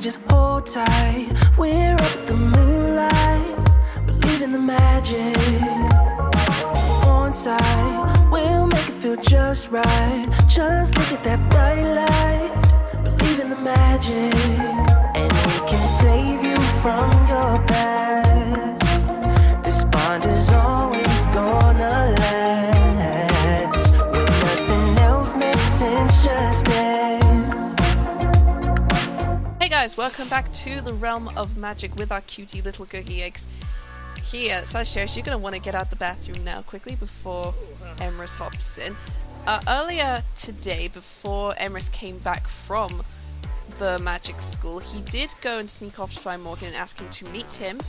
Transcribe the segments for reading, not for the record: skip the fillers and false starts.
just hold tight. We're up at the moonlight, believe in the magic. On side, we'll make it feel just right. Just look at that bright light, believe in the magic. And it can save you from your past. This bond is always gonna last. When nothing else makes sense, just dance. Hey guys, welcome back to the realm of magic with our cutie little cookie eggs. Here, Sagittarius, you're going to want to get out the bathroom now quickly before Emrys hops in. Earlier today, before Emrys came back from the magic school, he did go and sneak off to find Morgyn and ask him to meet him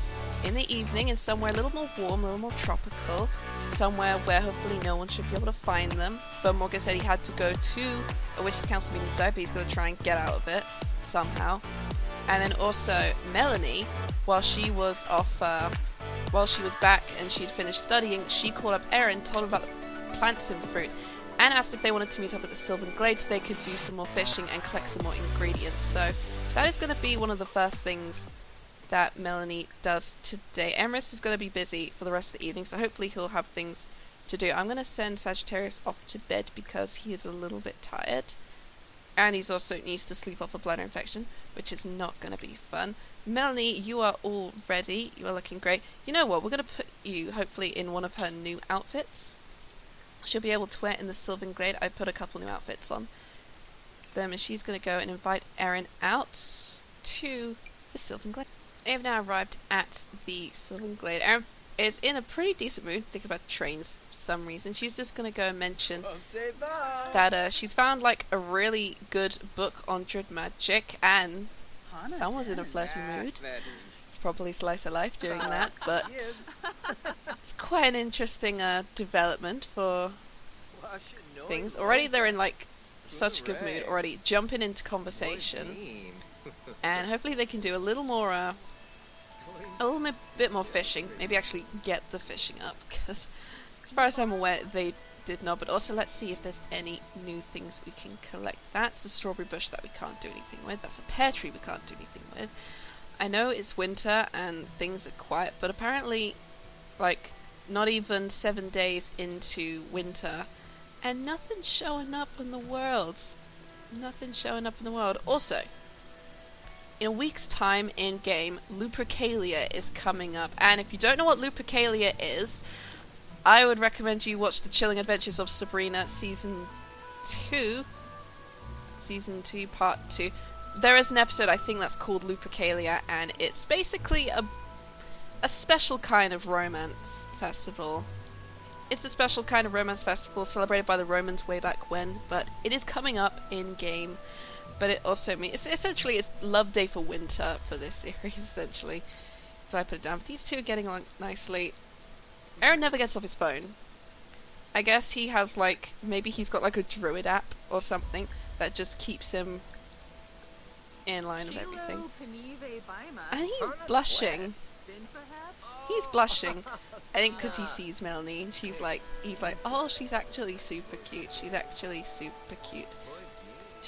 in the evening in somewhere a little more warm, a little more tropical, somewhere where hopefully no one should be able to find them. But Morgyn said he had to go to a witches' council meeting today, but he's going to try and get out of it somehow. And then also Melanie, while she was back and she'd finished studying, she called up Ehren, told him about the plants and fruit, and asked if they wanted to meet up at the Sylvan Glade so they could do some more fishing and collect some more ingredients. So that is going to be one of the first things that Melanie does today. Emrys is going to be busy for the rest of the evening, so hopefully he'll have things to do. I'm going to send Sagittarius off to bed because he is a little bit tired. And he's also needs to sleep off a bladder infection, which is not going to be fun. Melanie, you are all ready. You are looking great. You know what? We're going to put you, hopefully, in one of her new outfits. She'll be able to wear it in the Sylvan Glade. I put a couple new outfits on them, and she's going to go and invite Ehren out to the Sylvan Glade. They have now arrived at the Sylvan Glade. Ehren is in a pretty decent mood, thinking about trains for some reason. She's just going to go and mention that she's found like a really good book on Druid magic, and someone's in a flirty mood. It's probably Slice of Life doing that, but it's quite an interesting development for things. Already they're in like such a good mood already, jumping into conversation, and hopefully they can do a little bit more fishing, maybe actually get the fishing up, because as far as I'm aware they did not. But also let's see if there's any new things we can collect. That's a strawberry bush that we can't do anything with. That's a pear tree we can't do anything with. I know it's winter and things are quiet, but apparently like not even 7 days into winter and nothing's showing up in the world. Also, in a week's time in game, Lupercalia is coming up, and if you don't know what Lupercalia is, I would recommend you watch The Chilling Adventures of Sabrina Season 2, Part 2. There is an episode, I think, that's called Lupercalia, and it's basically a special kind of romance festival. It's a special kind of romance festival celebrated by the Romans way back when, but it is coming up in game. But it also means it's Love Day for winter for this series, essentially. So I put it down. But these two are getting along nicely. Ehren never gets off his phone. I guess he has maybe he's got like a druid app or something that just keeps him in line with everything. And he's blushing. I think because he sees Melanie and he's like, oh, she's actually super cute. She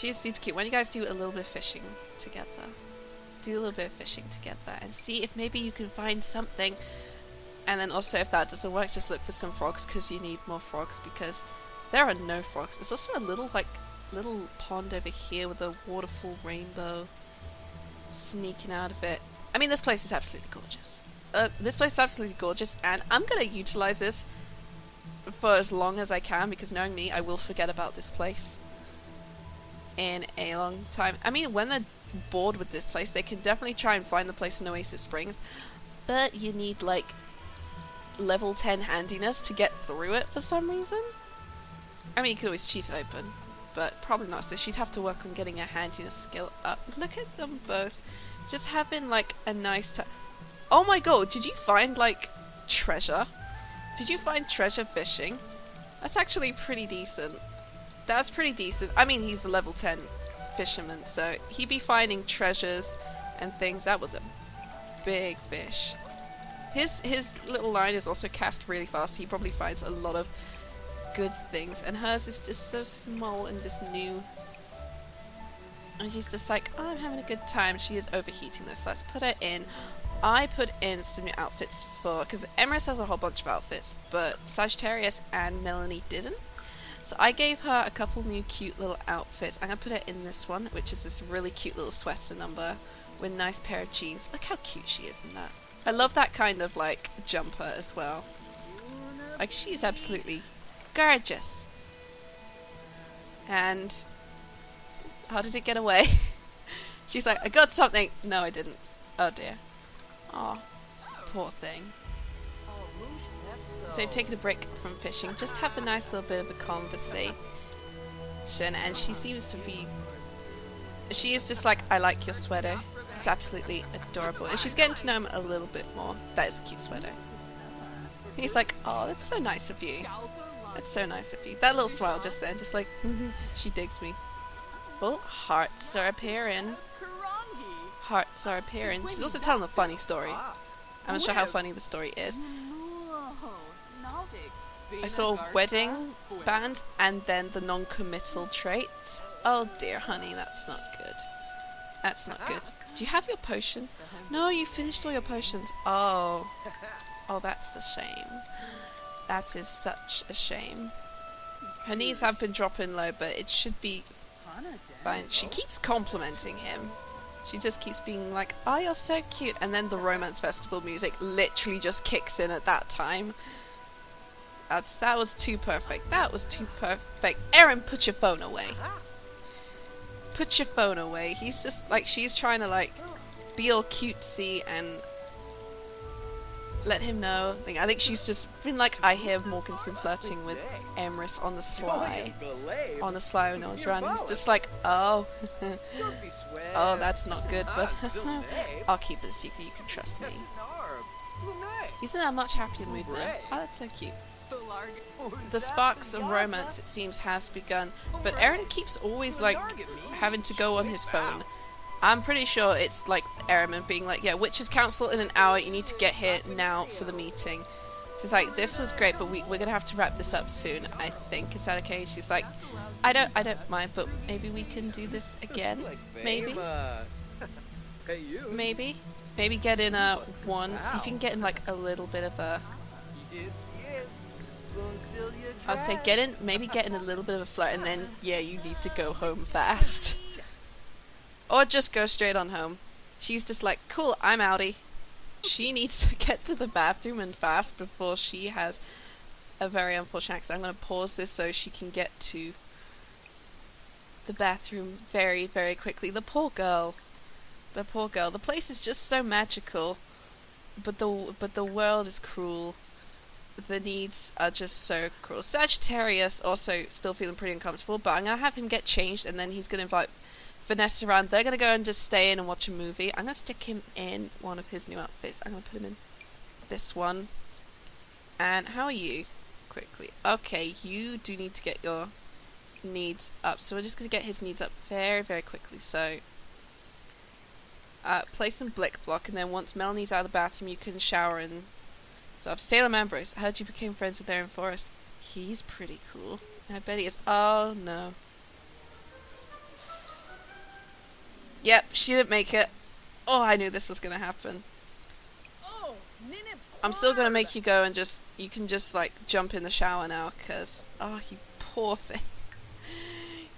is super cute. When you guys do a little bit of fishing together, and see if maybe you can find something. And then also, if that doesn't work, just look for some frogs, because you need more frogs, because there are no frogs. There's also a little pond over here with a waterfall rainbow sneaking out of it. I mean, this place is absolutely gorgeous. And I'm gonna utilize this for as long as I can, because knowing me, I will forget about this place in a long time. I mean, when they're bored with this place, they can definitely try and find the place in Oasis Springs, but you need level 10 handiness to get through it for some reason. I mean, you could always cheat open, but probably not. So she'd have to work on getting her handiness skill up. Look at them both just having a nice time. Oh my god, did you find treasure? Did you find treasure fishing? That's actually pretty decent. That's pretty decent. I mean, he's a level 10 fisherman, so he'd be finding treasures and things. That was a big fish. His little line is also cast really fast. He probably finds a lot of good things, and hers is just so small and just new. And she's just like, oh, I'm having a good time. She is overheating this. Let's put her in. I put in some new outfits for, because Emrys has a whole bunch of outfits, but Sagittarius and Melanie didn't. So I gave her a couple new cute little outfits. I'm going to put her in this one, which is this really cute little sweater number with a nice pair of jeans. Look how cute she is in that. I love that kind of like jumper as well. Like, she's absolutely gorgeous. And how did it get away? She's like, I got something. No, I didn't. Oh dear. Oh, poor thing. So they've taken a break from fishing. Just have a nice little bit of a conversation. And she seems to be... She is just like, I like your sweater. It's absolutely adorable. And she's getting to know him a little bit more. That is a cute sweater. He's like, oh, that's so nice of you. That's so nice of you. That little smile just then, just like, she digs me. Oh, hearts are appearing. Hearts are appearing. She's also telling a funny story. I'm not sure how funny the story is. I saw wedding bands and then the non-committal traits. Oh dear, honey, that's not good. That's not good. Do you have your potion? No, you finished all your potions. Oh. Oh, that's the shame. That is such a shame. Her knees have been dropping low, but it should be fine. She keeps complimenting him. She just keeps being like, oh, you're so cute. And then the romance festival music literally just kicks in at that time. That was too perfect. That was too perfect. Ehren, put your phone away. Put your phone away. He's just like, she's trying to like be all cutesy and let him know. I think she's just been like, I hear Morgyn's been flirting with Emrys on the sly. On the sly when I was around. He's just like, oh. Oh, that's not good, but I'll keep it a secret. You can trust me. He's in a much happier mood now. Oh, that's so cute. The sparks of romance, it seems, has begun, but Ehren keeps always like having to go on his phone. I'm pretty sure it's like Ehren being like, yeah, Witches' Council in an hour, you need to get here now for the meeting. So it's like, this was great, but we're gonna have to wrap this up soon, I think. Is that okay? She's like, I don't mind, but maybe we can do this again? Maybe? Maybe get in a one, see if you can get in like a little bit of a... I'll say maybe get in a little bit of a flirt, and then, yeah, you need to go home fast. Or just go straight on home. She's just like, cool, I'm outie. She needs to get to the bathroom and fast before she has a very unfortunate accident. I'm going to pause this so she can get to the bathroom very, very quickly. The poor girl. The poor girl. The place is just so magical, but the world is cruel. The needs are just so cruel. Sagittarius also still feeling pretty uncomfortable, but I'm going to have him get changed, and then he's going to invite Vanessa around. They're going to go and just stay in and watch a movie. I'm going to stick him in one of his new outfits. I'm going to put him in this one. And how are you? Quickly. Okay, you do need to get your needs up. So we're just going to get his needs up very, very quickly. So, place some blick block, and then once Melanie's out of the bathroom, you can shower and... So, Salem Emrys, I heard you became friends with Ehren Forrest. He's pretty cool. I bet he is. Oh, no. Yep, she didn't make it. Oh, I knew this was going to happen. I'm still going to make you go and just... You can just, like, jump in the shower now, because... Oh, you poor thing.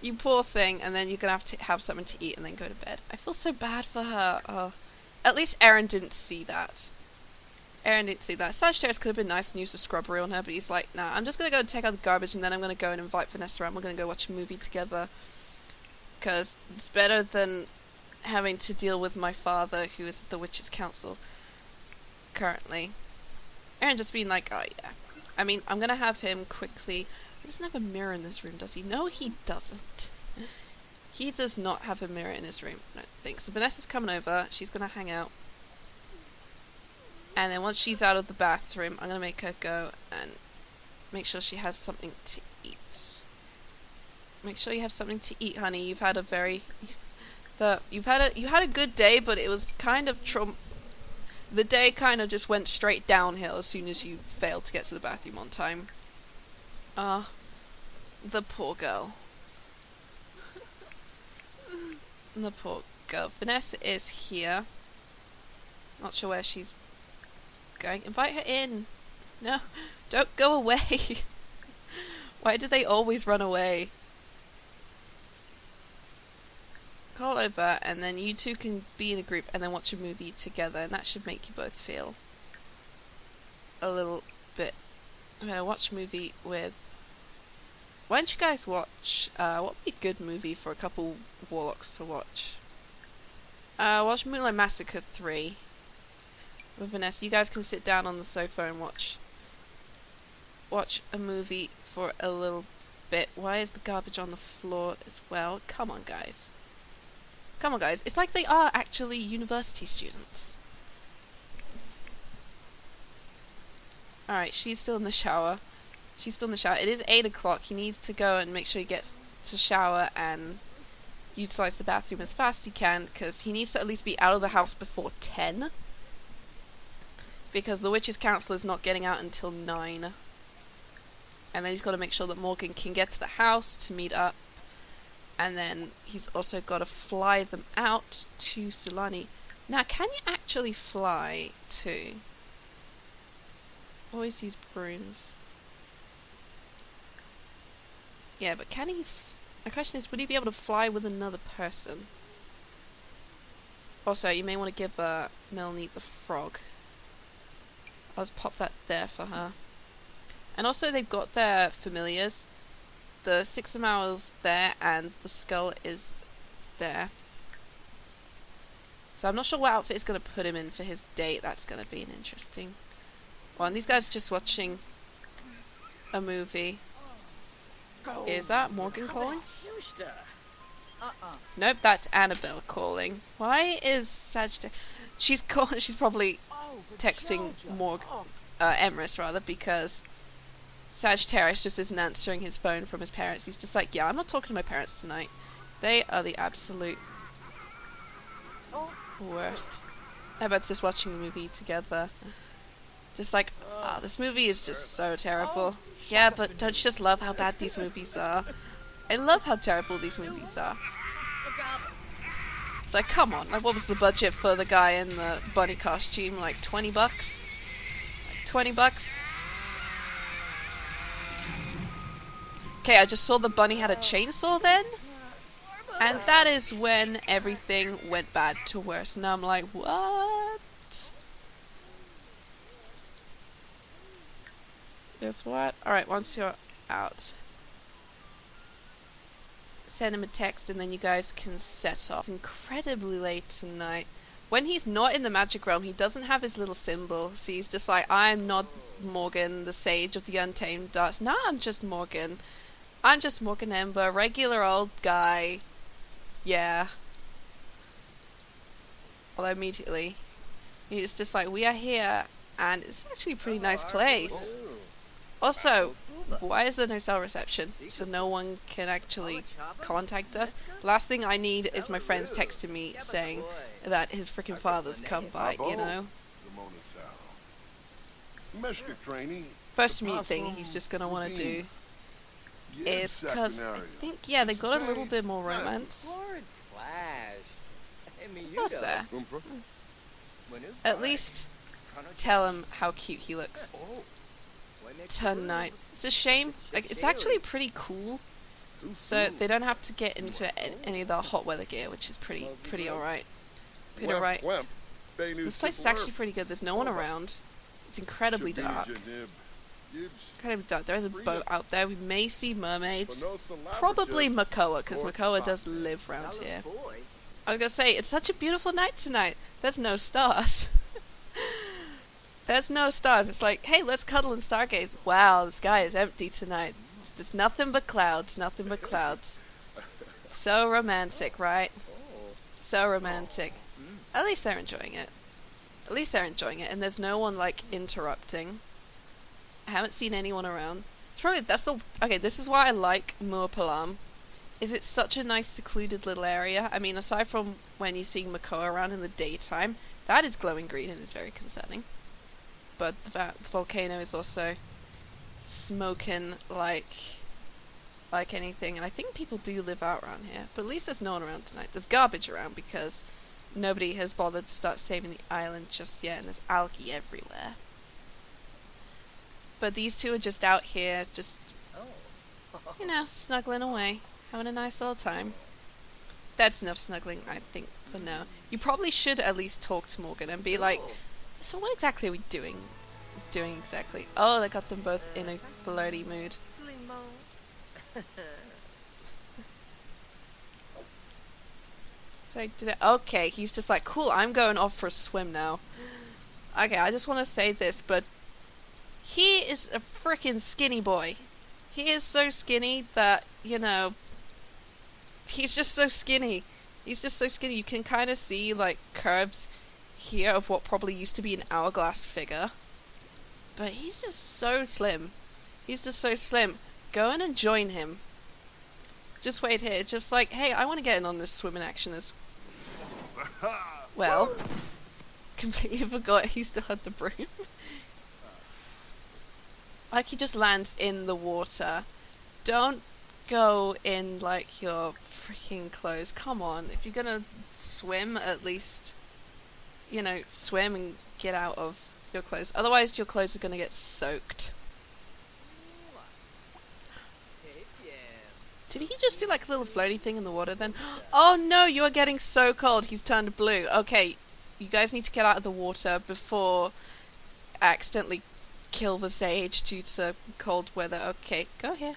You poor thing, and then you're going to have to have something to eat and then go to bed. I feel so bad for her. Oh. At least Ehren didn't see that. Ehren didn't see that. Sagittarius could have been nice and used the scrubbery on her, but he's like, nah, I'm just going to go and take out the garbage, and then I'm going to go and invite Vanessa around. We're going to go watch a movie together. Because it's better than having to deal with my father, who is at the Witches' Council currently. Ehren just being like, oh yeah. I mean, I'm going to have him quickly... He doesn't have a mirror in this room, does he? No, he doesn't. He does not have a mirror in his room, I don't think. So Vanessa's coming over. She's going to hang out. And then once she's out of the bathroom, I'm going to make her go and make sure she has something to eat. Make sure you have something to eat, honey. You've had a very... you had a good day, but it was kind of... The day kind of just went straight downhill as soon as you failed to get to the bathroom on time. The poor girl. The poor girl. Vanessa is here. Not sure where she's going. Invite her in. No, don't go away. Why do they always run away? Call over, and then you two can be in a group and then watch a movie together, and that should make you both feel a little bit. I'm gonna watch a movie with. Why don't you guys watch? What would be a good movie for a couple warlocks to watch? Watch Moonlight Massacre 3 with Vanessa. You guys can sit down on the sofa and watch a movie for a little bit. Why is the garbage on the floor as well? Come on, guys. Come on, guys. It's like they are actually university students. Alright, she's still in the shower. She's still in the shower. It is 8 o'clock. He needs to go and make sure he gets to shower and utilize the bathroom as fast as he can, because he needs to at least be out of the house before 10. Because the Witches' Council is not getting out until 9. And then he's got to make sure that Morgyn can get to the house to meet up. And then he's also got to fly them out to Sulani. Now, can you actually fly to? Always use brooms. Yeah, but can he... My question is, would he be able to fly with another person? Also, you may want to give Melanie the frog. I'll just pop that there for her. And also, they've got their familiars. The 6 of Mowers there, and the skull is there. So I'm not sure what outfit is going to put him in for his date. That's going to be an interesting one. These guys are just watching a movie. Is that Morgyn calling? Nope, that's Annabelle calling. Why is Sagittarius... She's probably texting Emrys rather, because Sagittarius just isn't answering his phone from his parents. He's just like, yeah, I'm not talking to my parents tonight. They are the absolute worst. How about just watching the movie together? Just like, this movie is just so terrible. Yeah, but don't you just love how bad these movies are? I love how terrible these movies are. It's like, come on, like, what was the budget for the guy in the bunny costume? Like, $20? Like, $20? Okay, I just saw the bunny had a chainsaw then? And that is when everything went bad to worse. And I'm like, what? Guess what? Alright, once you're out, send him a text and then you guys can set off. It's incredibly late tonight. When he's not in the magic realm, he doesn't have his little symbol. See, he's just like, I'm not Morgyn, the sage of the untamed dust. No, I'm just Morgyn. I'm just Morgyn Ember, regular old guy. Yeah. Although immediately, he's just like, we are here, and it's actually a pretty nice place. Also, why is there no cell reception? So no one can actually contact us? Last thing I need is my friends texting me saying that his freaking father's come by, you know? First immediate thing he's just gonna want to do is, because I think, yeah, they got a little bit more romance. What's there? At least tell him how cute he looks tonight. It's a shame. Like, it's actually pretty cool. So they don't have to get into any of the hot weather gear, which is pretty alright. Pretty alright. This place is actually pretty good. There's no one around. It's incredibly dark. Incredibly dark. There is a boat out there. We may see mermaids. Probably Makoa, because Makoa does live around here. I was gonna say, it's such a beautiful night tonight. There's no stars. There's no stars. It's like, hey, let's cuddle and stargaze. Wow, the sky is empty tonight. It's just nothing but clouds, nothing but clouds. So romantic, right? So romantic. At least they're enjoying it. At least they're enjoying it, and there's no one, like, interrupting. I haven't seen anyone around. It's probably, okay, this is why I like Muir Palam. Is it's such a nice secluded little area. I mean, aside from when you see Makoa around in the daytime, that is glowing green and is very concerning. But the volcano is also smoking like like anything, and I think people do live out around here, but at least there's no one around tonight. There's garbage around because nobody has bothered to start saving the island just yet, and there's algae everywhere. But these two are just out here, just, you know, snuggling away, having a nice old time. That's enough snuggling, I think, for now. You probably should at least talk to Morgyn and be like, so what exactly are we doing? Doing exactly. Oh, they got them both in a flirty mood. So okay, he's just like, cool, I'm going off for a swim now. Okay, I just want to say this, but he is a freaking skinny boy. He is so skinny that, you know, he's just so skinny. He's just so skinny. You can kind of see, like, curves here of what probably used to be an hourglass figure. But he's just so slim. He's just so slim. Go in and join him. Just wait here. Just like, hey, I want to get in on this swimming action as well. Completely forgot he still had the broom. Like, he just lands in the water. Don't go in, like, your freaking clothes. Come on. If you're gonna swim, at least, you know, swim and get out of your clothes. Otherwise, your clothes are gonna get soaked. Did he just do, like, a little floaty thing in the water then? Oh, no, you are getting so cold. He's turned blue. Okay, you guys need to get out of the water before accidentally kill the sage due to cold weather. Okay, go here.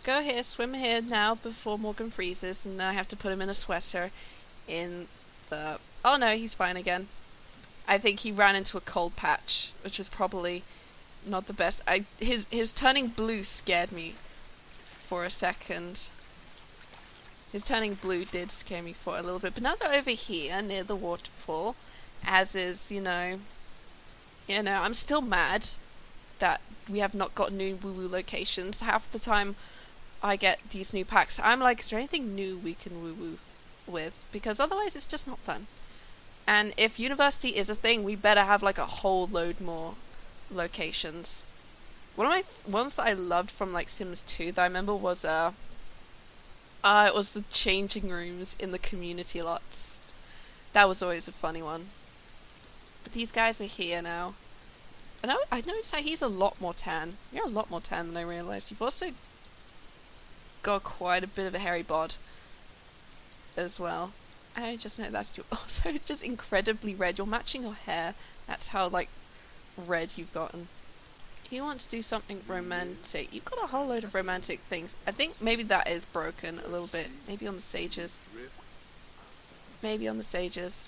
Go here, swim here now before Morgyn freezes, and then I have to put him in a sweater in the... Oh no, he's fine again. I think he ran into a cold patch, which was probably not the best. His turning blue scared me for a second. His turning blue did scare me for a little bit, but now they're over here near the waterfall, as is, you know, I'm still mad that we have not got new woo-woo locations. Half the time I get these new packs, I'm like, is there anything new we can woo-woo with? Because otherwise it's just not fun. And if university is a thing, we better have like a whole load more locations. One of my ones that I loved from like Sims 2 that I remember was it was the changing rooms in the community lots. That was always a funny one. But these guys are here now. And I noticed that he's a lot more tan. You're a lot more tan than I realised. You've also got quite a bit of a hairy bod as well. I just know that's also just incredibly red. You're matching your hair. That's how, like, red you've gotten. You want to do something romantic. You've got a whole load of romantic things. I think maybe that is broken a little bit. Maybe on the sages. Maybe on the sages.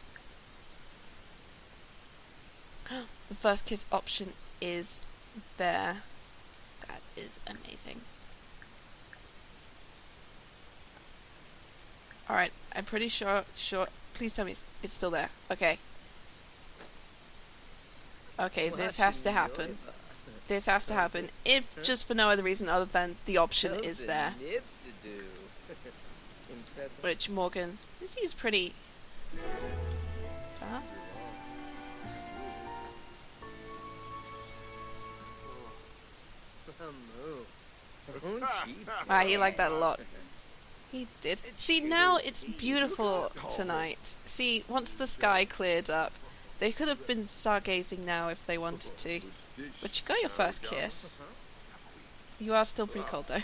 The first kiss option is there. That is amazing. Alright, I'm pretty sure, please tell me it's still there. Okay. Okay, this has to happen. This has to happen. If just for no other reason other than the option is there. Which Morgyn, this is pretty... Huh? He liked that a lot. He did. See, now it's beautiful tonight. See, once the sky cleared up, they could have been stargazing now if they wanted to. But you got your first kiss. You are still pretty cold though.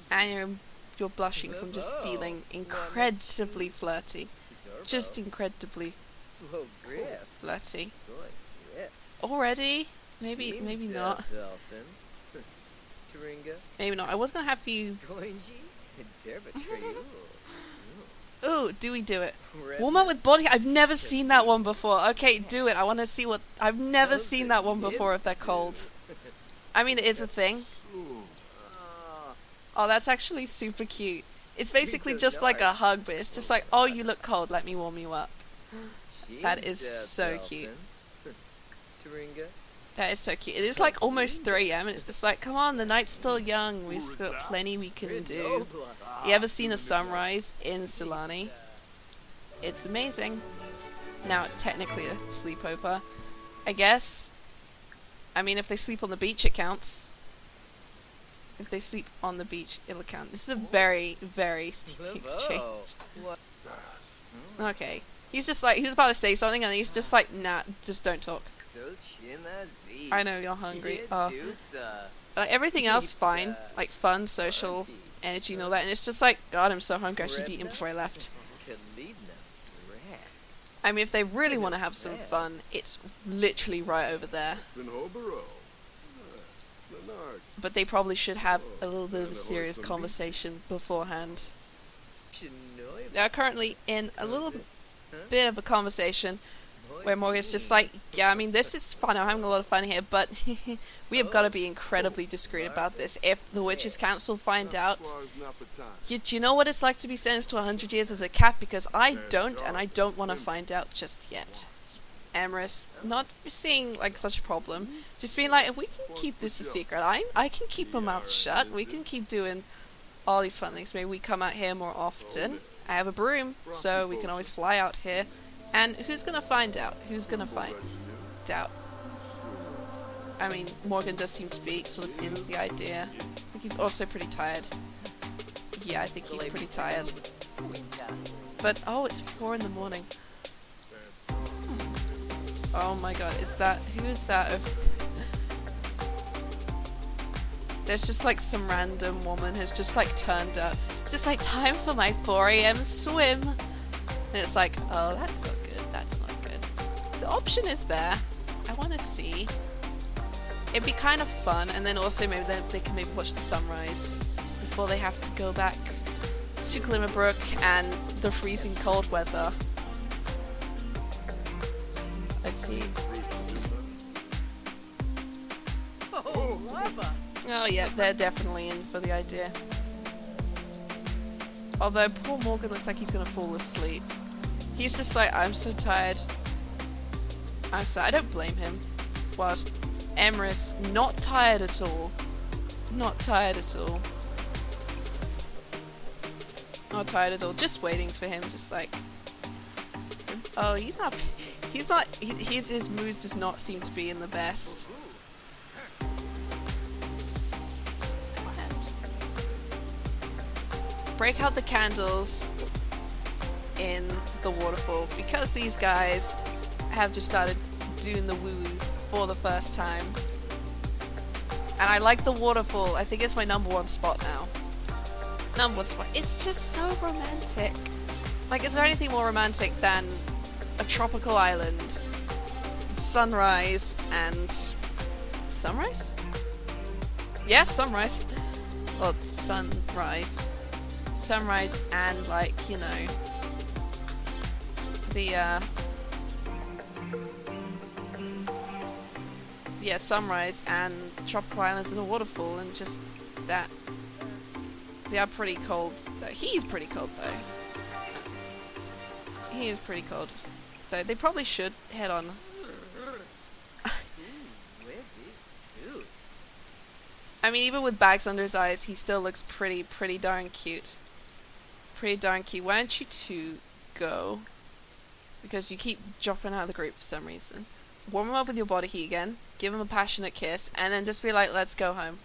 And you're blushing from just feeling incredibly flirty. Just incredibly flirty. Already? Maybe not. Maybe not. I was gonna have you... Ooh, do we do it? Warm up with body... I've never seen that one before. Okay, do it. I want to see what... I've never seen that one before if they're cold. I mean, it is a thing. Oh, that's actually super cute. It's basically just like a hug, but it's just like, oh, you look cold, let me warm you up. That is so cute. That is so cute. It is like almost 3 AM and it's just like, come on, the night's still young. We've still got plenty we can do. You ever seen a sunrise in Sulani? It's amazing. Now it's technically a sleepover. I guess. I mean, if they sleep on the beach, it counts. If they sleep on the beach, it'll count. This is a very, very steamy exchange. Okay. He's just like, he was about to say something and he's just like, nah, just don't talk. I know you're hungry. Like, everything else fine. Like fun, social, energy and all that. And it's just like, God, I'm so hungry. I should be eating before I left. I mean, if they really want to have some fun, it's literally right over there. But they probably should have a little bit of a serious conversation beforehand. They are currently in a little bit of a conversation where Morgan's just like, yeah, I mean, this is fun, I'm having a lot of fun here, but we have got to be incredibly discreet about this. If the Witches' Council find out, do you know what it's like to be sentenced to 100 years as a cat? Because I don't, and I don't want to find out just yet. Emrys, not seeing like such a problem, just being like, if we can keep this a secret, I can keep my mouth shut, we can keep doing all these fun things. Maybe we come out here more often. I have a broom, so we can always fly out here. And who's gonna find out? Who's gonna find out? I mean, Morgyn does seem to be sort of into the idea. I think he's also pretty tired. Yeah, I think he's pretty tired. But, oh, it's 4 in the morning. Oh my god, who is that? There's just like some random woman has just like turned up. Just like, time for my 4 AM swim. And it's like, oh, that's not good, that's not good. The option is there. I want to see. It'd be kind of fun, and then also maybe they can maybe watch the sunrise before they have to go back to Glimmerbrook and the freezing cold weather. Let's see. Oh yeah, they're definitely in for the idea. Although poor Morgan looks like he's gonna fall asleep. He's just like, I'm so tired. I don't blame him. Whilst Emrys, not tired at all. Not tired at all. Not tired at all. Just waiting for him, just like... Oh, his mood does not seem to be in the best. Break out the candles in the waterfall because these guys have just started doing the woos for the first time. And I like the waterfall. I think it's my #1 spot now. #1 spot. It's just so romantic. Like, is there anything more romantic than a tropical island, sunrise, and... Sunrise? Yes, sunrise. Well, sunrise. Sunrise and, like, you know, the, yeah, sunrise and tropical islands and a waterfall, and just that. They are pretty cold, though. He's pretty cold, though. He is pretty cold. So they probably should head on. I mean, even with bags under his eyes, he still looks pretty darn cute. Pretty darn cute. Why don't you two go? Because you keep dropping out of the group for some reason. Warm him up with your body heat again. Give him a passionate kiss, and then just be like, "Let's go home.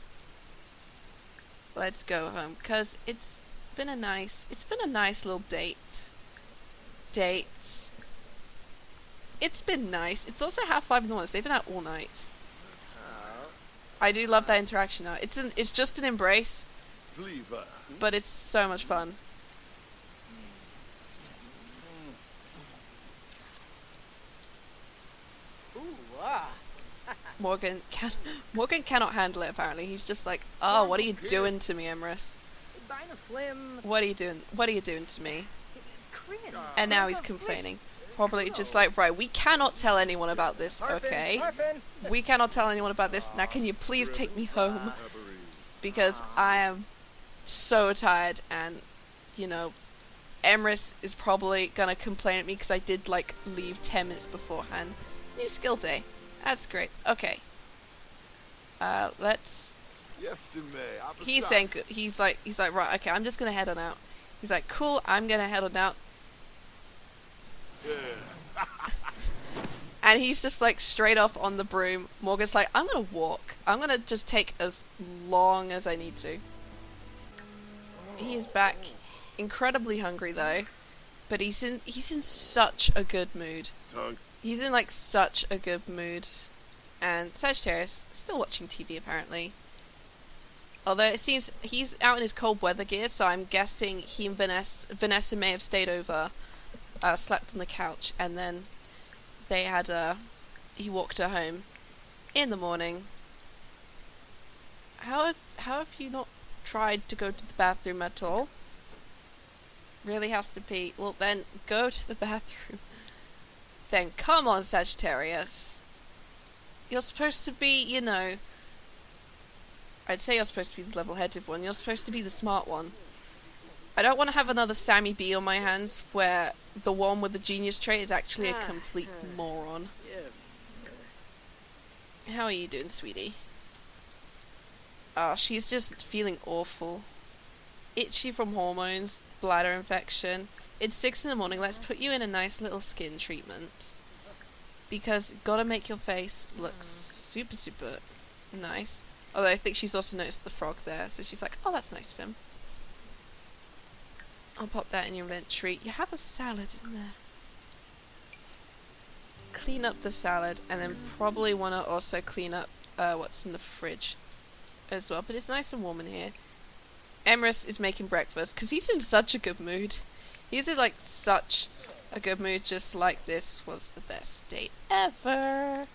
Let's go home." Because it's been a nice little date. Dates. It's been nice. It's also 5:30 in the morning. So they've been out all night. I do love that interaction now. It's just an embrace, but it's so much fun. Morgyn cannot handle it, apparently. He's just like, oh, what are you doing to me, Emrys? What are you doing? What are you doing to me? And now he's complaining. Probably just like, right, we cannot tell anyone about this, okay? We cannot tell anyone about this. Now can you please take me home? Because I am so tired, and, you know, Emrys is probably gonna complain at me because I did, like, leave 10 minutes beforehand. New skill day. That's great. Okay. Let's... He's saying good. He's like, right, okay, I'm just gonna head on out. He's like, cool, I'm gonna head on out. And he's just like straight off on the broom. Morgan's like, I'm gonna walk. I'm gonna just take as long as I need to. He is back, incredibly hungry though, but he's in such a good mood. He's in like such a good mood. And Sagittarius still watching TV apparently. Although it seems he's out in his cold weather gear, so I'm guessing he and Vanessa may have stayed over, slept on the couch, and then they had he walked her home in the morning. How have you not tried to go to the bathroom at all? Really has to pee. Well then, go to the bathroom. Then come on, Sagittarius. You're supposed to be, you know... I'd say you're supposed to be the level-headed one. You're supposed to be the smart one. I don't want to have another Sammy B on my hands where the one with the genius trait is actually a complete moron. How are you doing, sweetie? She's just feeling awful. Itchy from hormones, bladder infection. It's 6 in the morning. Let's put you in a nice little skin treatment. Because gotta make your face look super, super nice. Although I think she's also noticed the frog there, so she's like, oh, that's nice of him. I'll pop that in your inventory. You have a salad in there. Clean up the salad, and then probably want to also clean up what's in the fridge as well. But it's nice and warm in here. Emrys is making breakfast, because he's in such a good mood. He's in, like, such a good mood, just like this was the best date ever.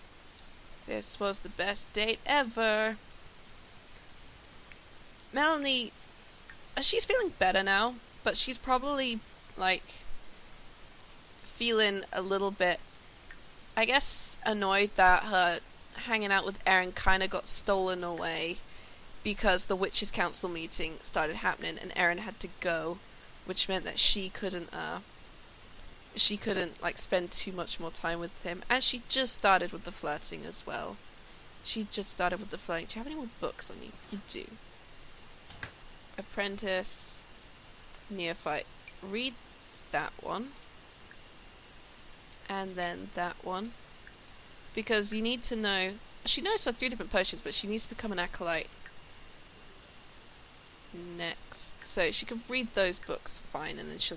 This was the best date ever. Melanie, she's feeling better now, but she's probably, like, feeling a little bit, I guess, annoyed that her hanging out with Ehren kind of got stolen away because the Witches' Council meeting started happening and Ehren had to go, which meant that she couldn't, like, spend too much more time with him. And she just started with the flirting as well. She just started with the flirting. Do you have any more books on you? You do. Apprentice, Neophyte. Read that one. And then that one. Because you need to know... She knows her 3 different potions, but she needs to become an acolyte next. So she can read those books fine, and then she'll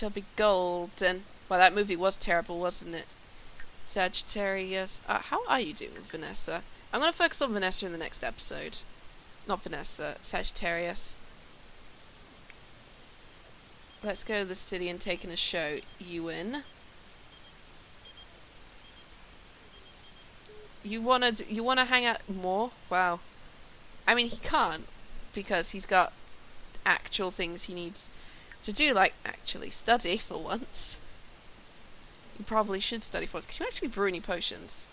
be golden. Well, that movie was terrible, wasn't it? Sagittarius. How are you doing with Vanessa? I'm going to focus on Vanessa in the next episode. Not Vanessa, Sagittarius. Let's go to the city and take in a show. Ewan. You wanna hang out more? Wow. I mean, he can't, because he's got actual things he needs to do, like actually study for once. You probably should study for once. Can you actually brew any potions?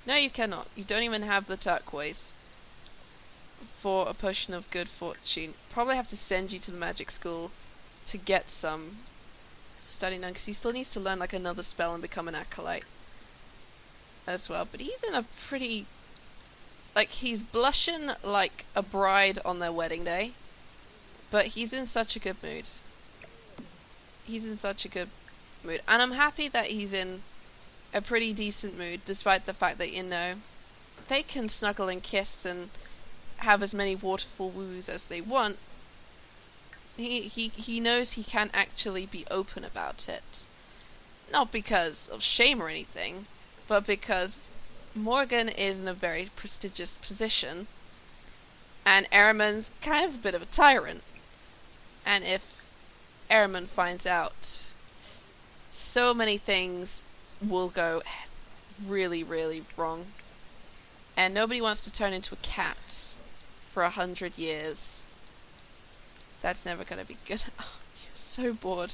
No, you cannot. You don't even have the turquoise for a potion of good fortune. Probably have to send you to the magic school to get some studying done, because he still needs to learn like another spell and become an acolyte as well. But he's in a pretty... like, he's blushing like a bride on their wedding day. But he's in such a good mood. He's in such a good mood. And I'm happy that he's in a pretty decent mood, despite the fact that, you know, they can snuggle and kiss and have as many waterfall woos as they want. He knows he can actually be open about it. Not because of shame or anything, but because Morgyn is in a very prestigious position, and Ehrman's kind of a bit of a tyrant. And if Ehrman finds out, so many things will go really, really wrong. And nobody wants to turn into a cat for 100 years. That's never gonna be good. Oh, you're so bored.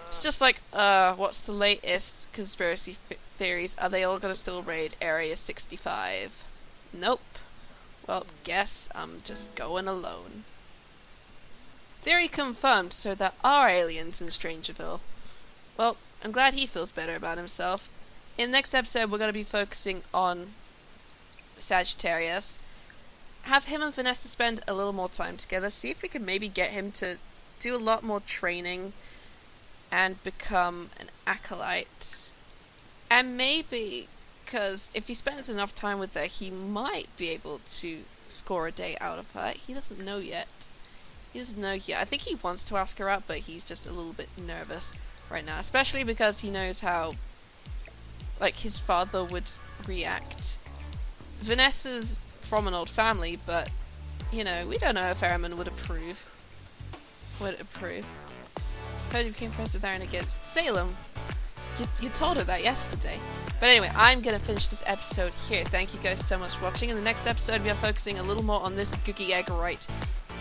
It's just like, what's the latest conspiracy theories? Are they all gonna still raid Area 65? Nope. Well, guess I'm just going alone. Theory confirmed, so there are aliens in Strangerville. Well, I'm glad he feels better about himself. In the next episode, we're going to be focusing on Sagittarius. Have him and Vanessa spend a little more time together. See if we can maybe get him to do a lot more training and become an acolyte. And maybe, because if he spends enough time with her, he might be able to score a date out of her. He doesn't know yet. I think he wants to ask her out, but he's just a little bit nervous right now. Especially because he knows how, like, his father would react. Vanessa's from an old family, but, you know, we don't know if Ehren would approve. Heard you became friends with Ehren against Salem. You told her that yesterday. But anyway, I'm going to finish this episode here. Thank you guys so much for watching. In the next episode, we are focusing a little more on this Googie egg right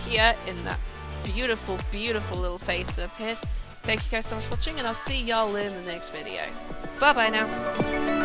here in that beautiful, beautiful little face of his. Thank you guys so much for watching, and I'll see y'all in the next video. Bye-bye now.